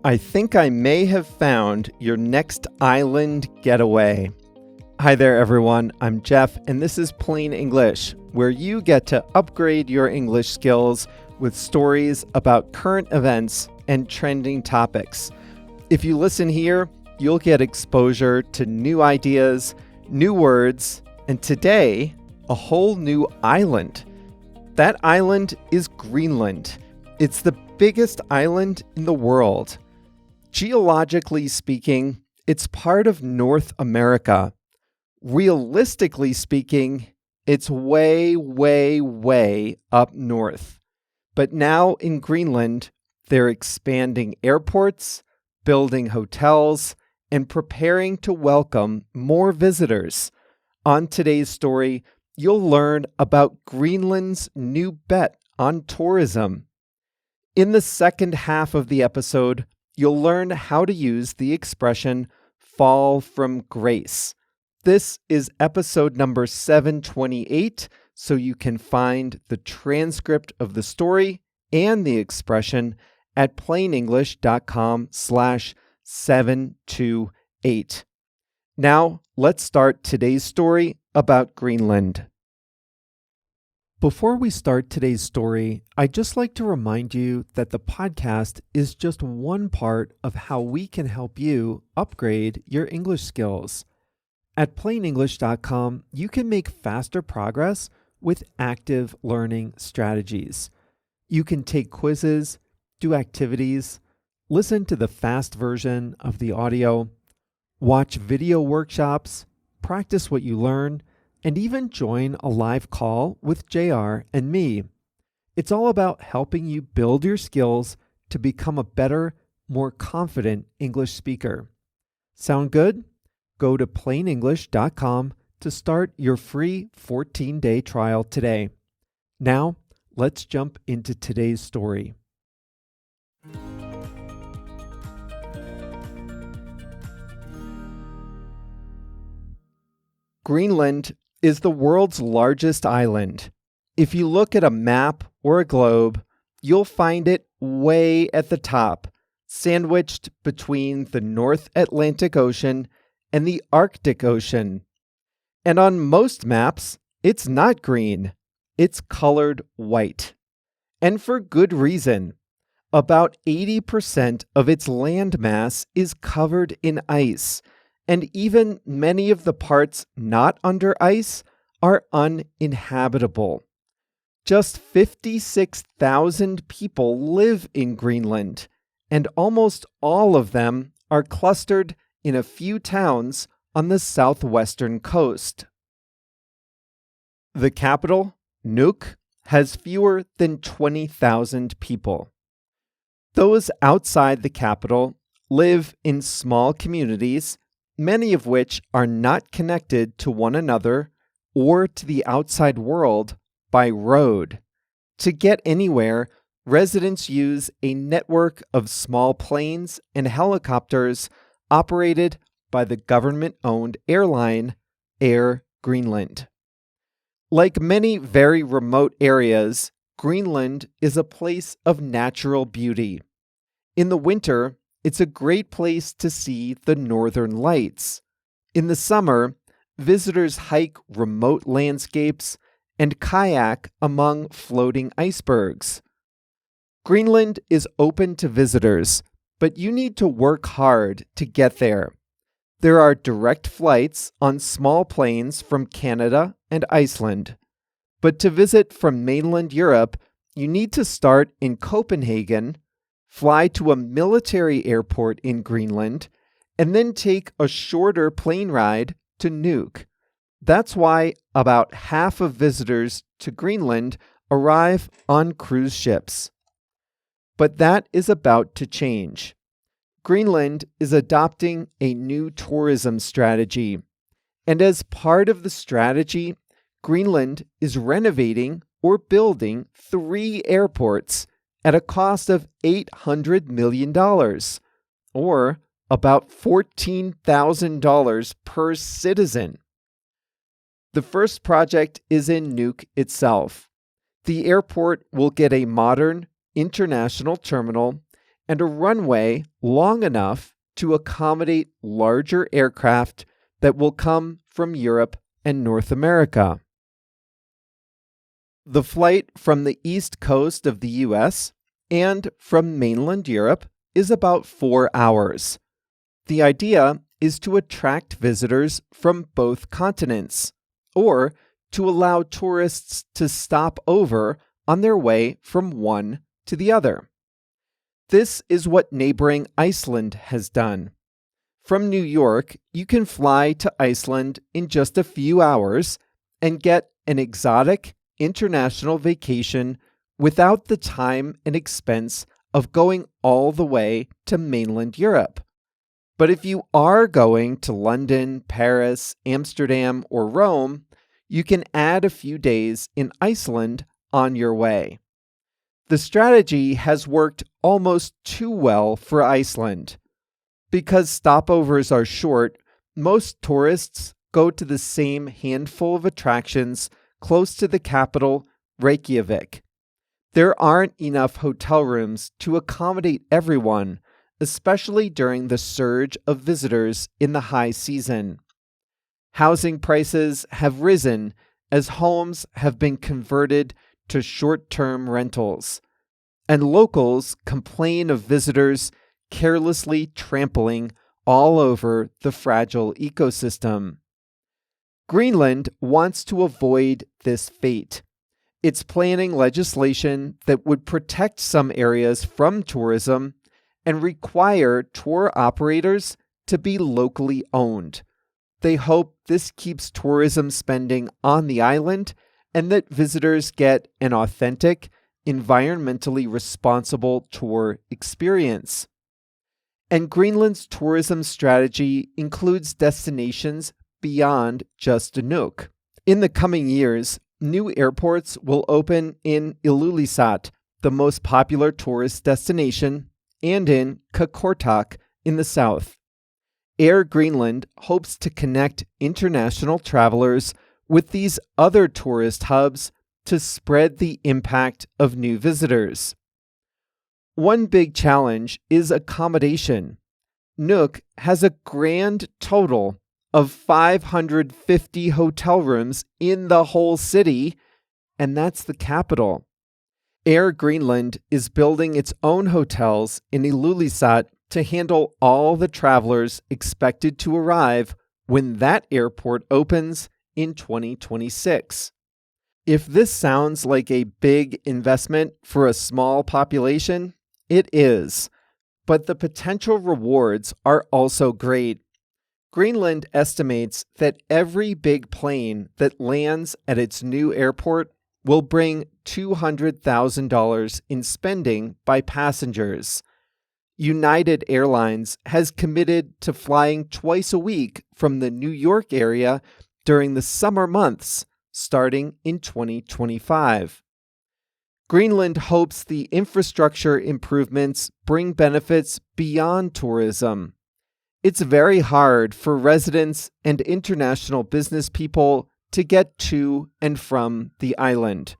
I think I may have found your next island getaway. Hi there, everyone. I'm Jeff, and this is Plain English, where you get to upgrade your English skills with stories about current events and trending topics. If you listen here, you'll get exposure to new ideas, new words, and today, a whole new island. That island is Greenland. It's the biggest island in the world. Geologically speaking, it's part of North America. Realistically speaking, it's way, way, way up north. But now in Greenland, they're expanding airports, building hotels, and preparing to welcome more visitors. On today's story, you'll learn about Greenland's new bet on tourism. In the second half of the episode, you'll learn how to use the expression fall from grace. This is episode number 728, so you can find the transcript of the story and the expression at plainenglish.com/728. Now, let's start today's story about Greenland. Before we start today's story, I'd just like to remind you that the podcast is just one part of how we can help you upgrade your English skills. At plainenglish.com, you can make faster progress with active learning strategies. You can take quizzes, do activities, listen to the fast version of the audio, watch video workshops, practice what you learn, and even join a live call with JR and me. It's all about helping you build your skills to become a better, more confident English speaker. Sound good? Go to plainenglish.com to start your free 14-day trial today. Now, let's jump into today's story. Greenland is the world's largest island. If you look at a map or a globe, you'll find it way at the top, sandwiched between the North Atlantic Ocean and the Arctic Ocean. And on most maps, it's not green. It's colored white. And for good reason. About 80% of its landmass is covered in ice, and even many of the parts not under ice are uninhabitable. Just 56,000 people live in Greenland, and almost all of them are clustered in a few towns on the southwestern coast. The capital, Nuuk, has fewer than 20,000 people. Those outside the capital live in small communities, many of which are not connected to one another or to the outside world by road. To get anywhere, residents use a network of small planes and helicopters operated by the government-owned airline Air Greenland. Like many very remote areas, Greenland is a place of natural beauty. In the winter, it's a great place to see the northern lights. In the summer, visitors hike remote landscapes and kayak among floating icebergs. Greenland is open to visitors, but you need to work hard to get there. There are direct flights on small planes from Canada and Iceland. But to visit from mainland Europe, you need to start in Copenhagen, fly to a military airport in Greenland, and then take a shorter plane ride to Nuuk. That's why about half of visitors to Greenland arrive on cruise ships. But that is about to change. Greenland is adopting a new tourism strategy. And as part of the strategy, Greenland is renovating or building 3 airports at a cost of $800 million, or about $14,000 per citizen. The first project is in Nuuk itself. The airport will get a modern international terminal and a runway long enough to accommodate larger aircraft that will come from Europe and North America. The flight from the east coast of the US and from mainland Europe is about 4 hours. The idea is to attract visitors from both continents, or to allow tourists to stop over on their way from one to the other. This is what neighboring Iceland has done. From New York, you can fly to Iceland in just a few hours and get an exotic international vacation without the time and expense of going all the way to mainland Europe. But if you are going to London, Paris, Amsterdam, or Rome, you can add a few days in Iceland on your way. The strategy has worked almost too well for Iceland. Because stopovers are short, most tourists go to the same handful of attractions close to the capital, Reykjavik. There aren't enough hotel rooms to accommodate everyone, especially during the surge of visitors in the high season. Housing prices have risen as homes have been converted to short-term rentals, and locals complain of visitors carelessly trampling all over the fragile ecosystem. Greenland wants to avoid this fate. It's planning legislation that would protect some areas from tourism and require tour operators to be locally owned. They hope this keeps tourism spending on the island and that visitors get an authentic, environmentally responsible tour experience. And Greenland's tourism strategy includes destinations beyond just Nuuk. In the coming years, new airports will open in Ilulissat, the most popular tourist destination, and in Qaqortoq in the south. Air Greenland hopes to connect international travelers with these other tourist hubs to spread the impact of new visitors. One big challenge is accommodation. Nuuk has a grand total of 550 hotel rooms in the whole city, and that's the capital. Air Greenland is building its own hotels in Ilulissat to handle all the travelers expected to arrive when that airport opens in 2026. If this sounds like a big investment for a small population, it is, but the potential rewards are also great. Greenland estimates that every big plane that lands at its new airport will bring $200,000 in spending by passengers. United Airlines has committed to flying twice a week from the New York area during the summer months, starting in 2025. Greenland hopes the infrastructure improvements bring benefits beyond tourism. It's very hard for residents and international business people to get to and from the island.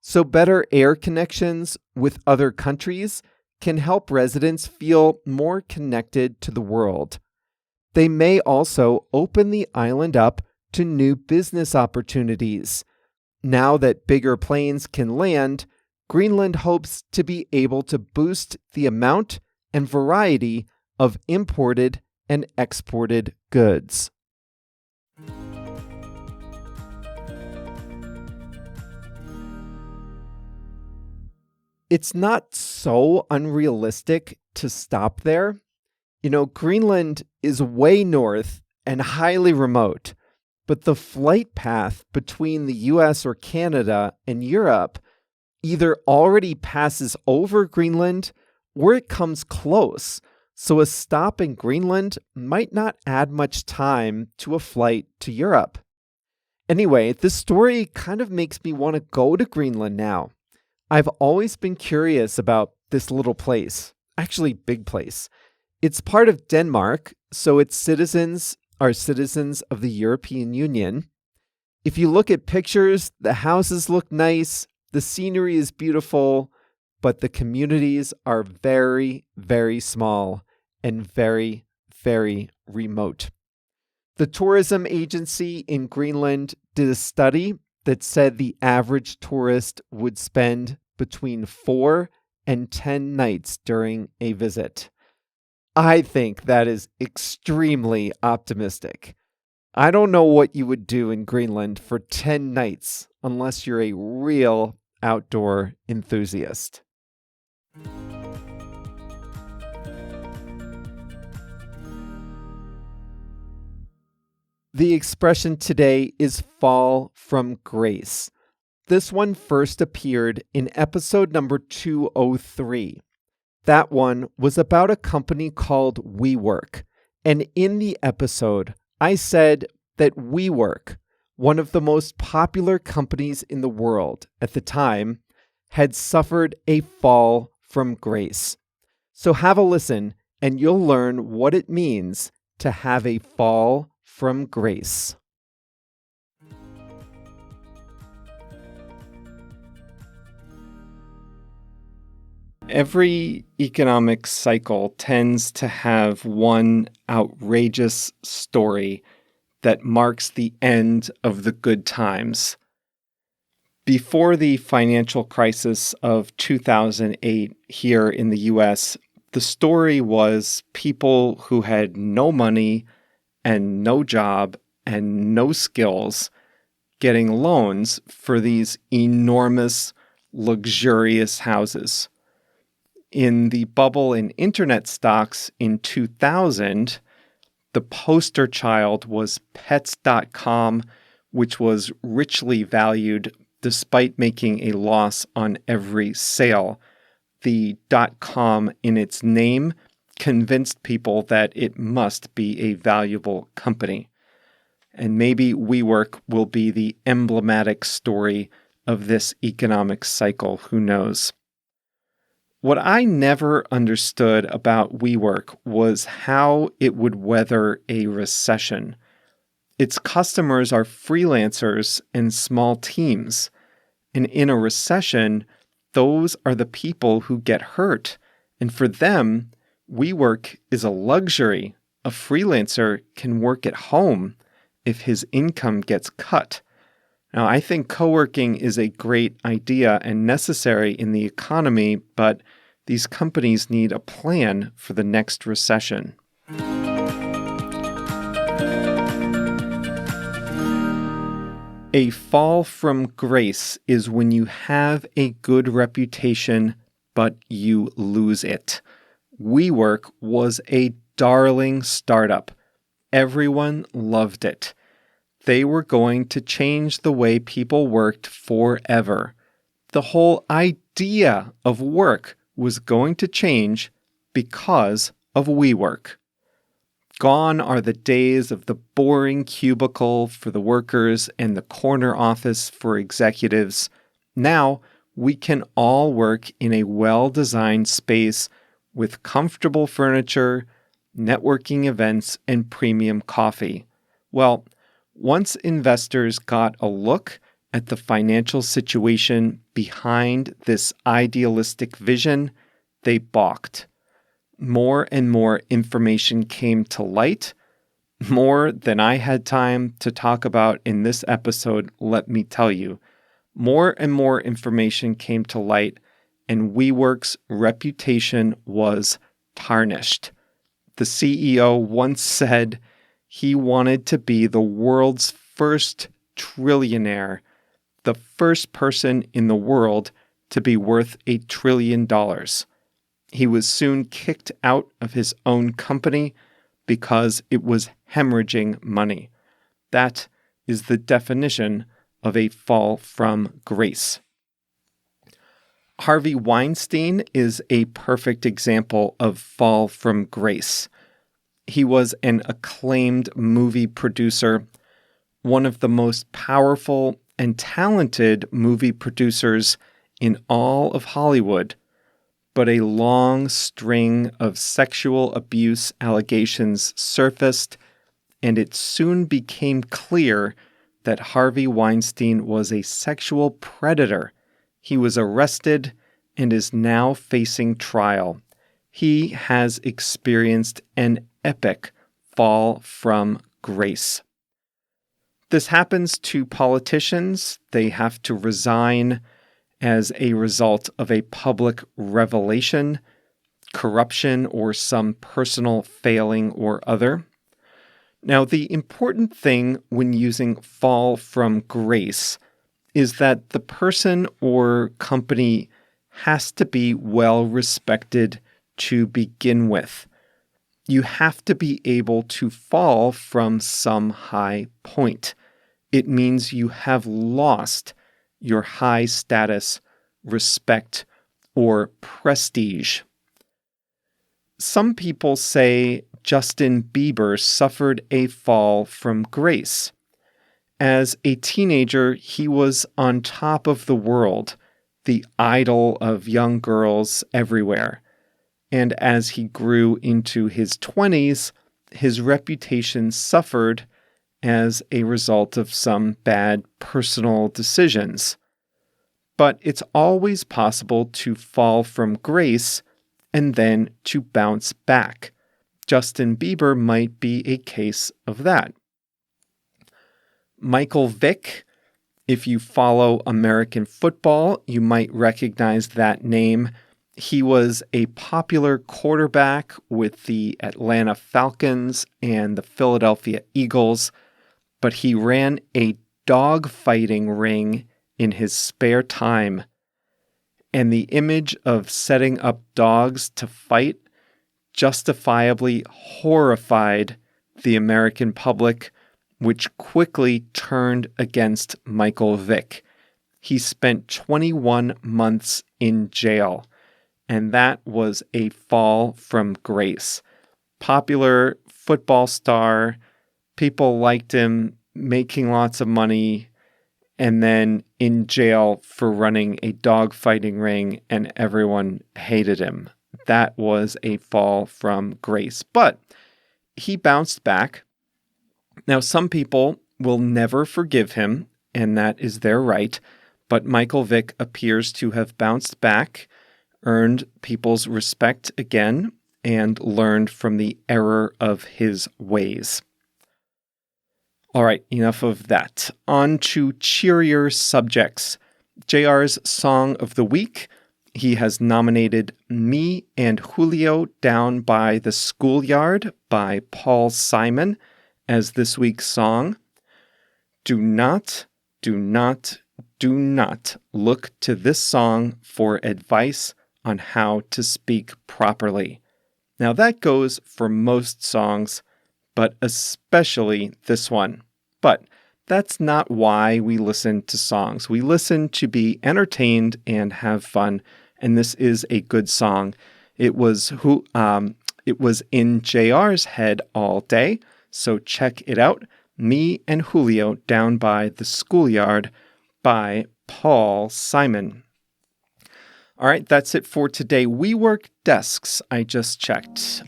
So better air connections with other countries can help residents feel more connected to the world. They may also open the island up to new business opportunities. Now that bigger planes can land, Greenland hopes to be able to boost the amount and variety of imported and exported goods. It's not so unrealistic to stop there. Greenland is way north and highly remote, but the flight path between the US or Canada and Europe either already passes over Greenland or it comes close. So a stop in Greenland might not add much time to a flight to Europe. Anyway, this story kind of makes me want to go to Greenland now. I've always been curious about this little place, actually big place. It's part of Denmark, so its citizens are citizens of the European Union. If you look at pictures, the houses look nice, the scenery is beautiful, but the communities are very, very small and very, very remote. The tourism agency in Greenland did a study that said the average tourist would spend between 4 and 10 nights during a visit. I think that is extremely optimistic. I don't know what you would do in Greenland for 10 nights unless you're a real outdoor enthusiast. The expression today is fall from grace. This one first appeared in episode number 203. That one was about a company called WeWork. And in the episode, I said that WeWork, one of the most popular companies in the world at the time, had suffered a fall from grace. So have a listen and you'll learn what it means to have a fall from grace. Every economic cycle tends to have one outrageous story that marks the end of the good times. Before the financial crisis of 2008 here in the US, the story was people who had no money and no job and no skills getting loans for these enormous, luxurious houses. In the bubble in internet stocks in 2000, the poster child was Pets.com, which was richly valued despite making a loss on every sale. The .com in its name convinced people that it must be a valuable company. And maybe WeWork will be the emblematic story of this economic cycle, who knows? What I never understood about WeWork was how it would weather a recession. Its customers are freelancers and small teams. And in a recession, those are the people who get hurt. And for them, WeWork is a luxury. A freelancer can work at home if his income gets cut. Now, I think co-working is a great idea and necessary in the economy, but these companies need a plan for the next recession. A fall from grace is when you have a good reputation, but you lose it. WeWork was a darling startup. Everyone loved it. They were going to change the way people worked forever. The whole idea of work was going to change because of WeWork. Gone are the days of the boring cubicle for the workers and the corner office for executives. Now, we can all work in a well-designed space with comfortable furniture, networking events, and premium coffee. Well, once investors got a look at the financial situation behind this idealistic vision, they balked. More and more information came to light, more than I had time to talk about in this episode, let me tell you. More and more information came to light, and WeWork's reputation was tarnished. The CEO once said he wanted to be the world's first trillionaire, the first person in the world to be worth $1 trillion. He was soon kicked out of his own company because it was hemorrhaging money. That is the definition of a fall from grace. Harvey Weinstein is a perfect example of fall from grace. He was an acclaimed movie producer, one of the most powerful and talented movie producers in all of Hollywood. But a long string of sexual abuse allegations surfaced, and it soon became clear that Harvey Weinstein was a sexual predator. He was arrested and is now facing trial. He has experienced an epic fall from grace. This happens to politicians. They have to resign as a result of a public revelation, corruption, or some personal failing or other. Now, the important thing when using fall from grace is that the person or company has to be well respected to begin with. You have to be able to fall from some high point. It means you have lost your high status, respect, or prestige. Some people say Justin Bieber suffered a fall from grace. As a teenager, he was on top of the world, the idol of young girls everywhere. And as he grew into his 20s, his reputation suffered as a result of some bad personal decisions. But it's always possible to fall from grace and then to bounce back. Justin Bieber might be a case of that. Michael Vick, if you follow American football, you might recognize that name. He was a popular quarterback with the Atlanta Falcons and the Philadelphia Eagles, but he ran a dogfighting ring in his spare time. And the image of setting up dogs to fight justifiably horrified the American public, which quickly turned against Michael Vick. He spent 21 months in jail, and that was a fall from grace. Popular football star, people liked him, making lots of money, and then in jail for running a dogfighting ring, and everyone hated him. That was a fall from grace. But he bounced back. Now, some people will never forgive him, and that is their right. But Michael Vick appears to have bounced back, earned people's respect again, and learned from the error of his ways. All right, enough of that. On to cheerier subjects. JR's Song of the Week. He has nominated Me and Julio Down by the Schoolyard by Paul Simon as this week's song. Do not look to this song for advice on how to speak properly. Now that goes for most songs, but especially this one. But that's not why we listen to songs. We listen to be entertained and have fun, and this is a good song. It was in JR's head all day, so check it out. Me and Julio Down by the Schoolyard by Paul Simon. All right, that's it for today. WeWork desks, I just checked,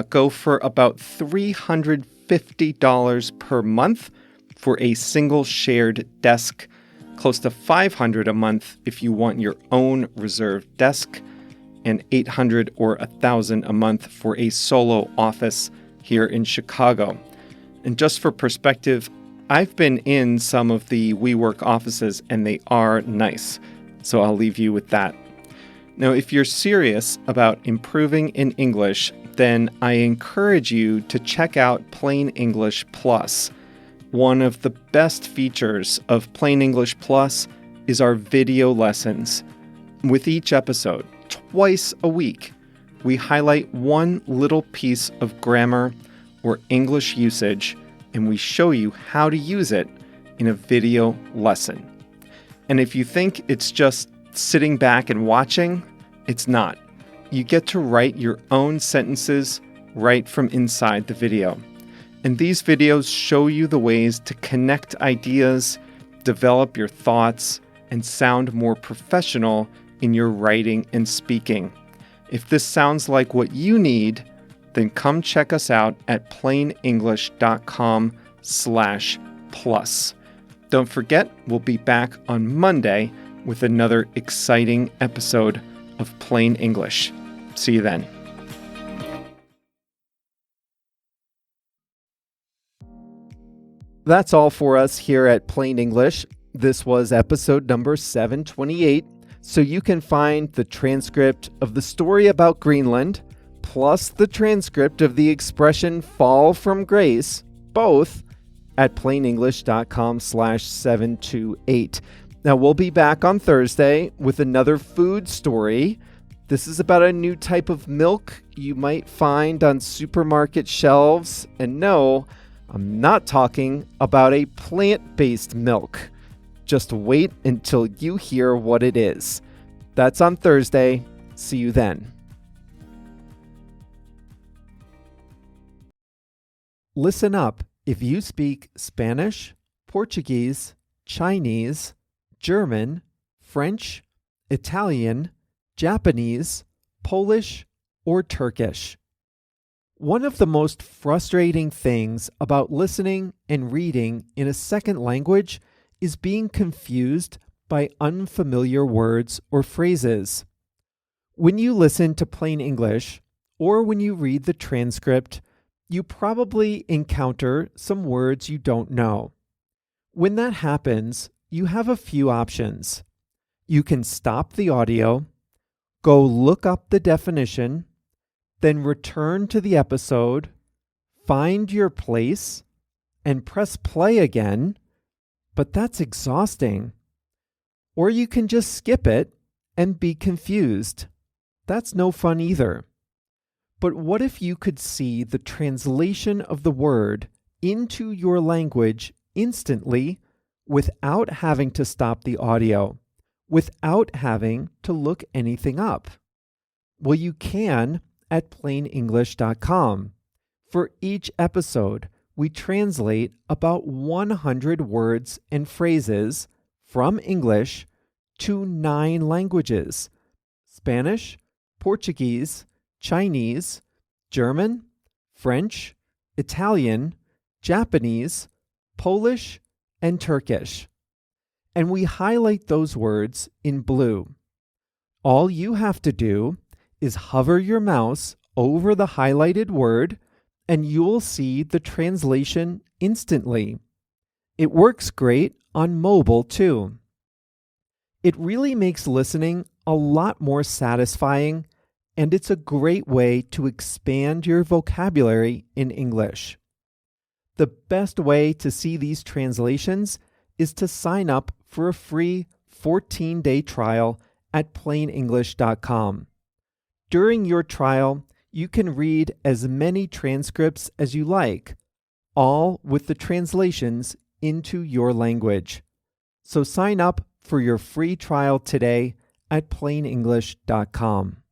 go for about $350 per month for a single shared desk, close to $500 a month if you want your own reserved desk, and $800 or $1,000 a month for a solo office here in Chicago. And just for perspective, I've been in some of the WeWork offices and they are nice. So I'll leave you with that. Now, if you're serious about improving in English, then I encourage you to check out Plain English Plus. One of the best features of Plain English Plus is our video lessons. With each episode, twice a week, we highlight one little piece of grammar or English usage, and we show you how to use it in a video lesson. And if you think it's just sitting back and watching, it's not. You get to write your own sentences right from inside the video. And these videos show you the ways to connect ideas, develop your thoughts, and sound more professional in your writing and speaking. If this sounds like what you need, then come check us out at plainenglish.com/plus. Don't forget, we'll be back on Monday with another exciting episode of Plain English. See you then. That's all for us here at Plain English. This was episode number 728. So you can find the transcript of the story about Greenland, plus the transcript of the expression fall from grace, both at plainenglish.com/728. Now we'll be back on Thursday with another food story. This is about a new type of milk you might find on supermarket shelves. And no, I'm not talking about a plant-based milk. Just wait until you hear what it is. That's on Thursday. See you then. Listen up if you speak Spanish, Portuguese, Chinese, German, French, Italian, Japanese, Polish, or Turkish. One of the most frustrating things about listening and reading in a second language is being confused by unfamiliar words or phrases. When you listen to Plain English, or when you read the transcript, you probably encounter some words you don't know. When that happens, you have a few options. You can stop the audio, go look up the definition, then return to the episode, find your place, and press play again, but that's exhausting. Or you can just skip it and be confused. That's no fun either. But what if you could see the translation of the word into your language instantly without having to stop the audio, without having to look anything up? Well, you can at plainenglish.com. For each episode, we translate about 100 words and phrases from English to 9 languages: Spanish, Portuguese, Chinese, German, French, Italian, Japanese, Polish, and Turkish. And we highlight those words in blue. All you have to do is hover your mouse over the highlighted word, and you'll see the translation instantly. It works great on mobile too. It really makes listening a lot more satisfying, and it's a great way to expand your vocabulary in English. The best way to see these translations is to sign up for a free 14-day trial at plainenglish.com. During your trial, you can read as many transcripts as you like, all with the translations into your language. So sign up for your free trial today at plainenglish.com.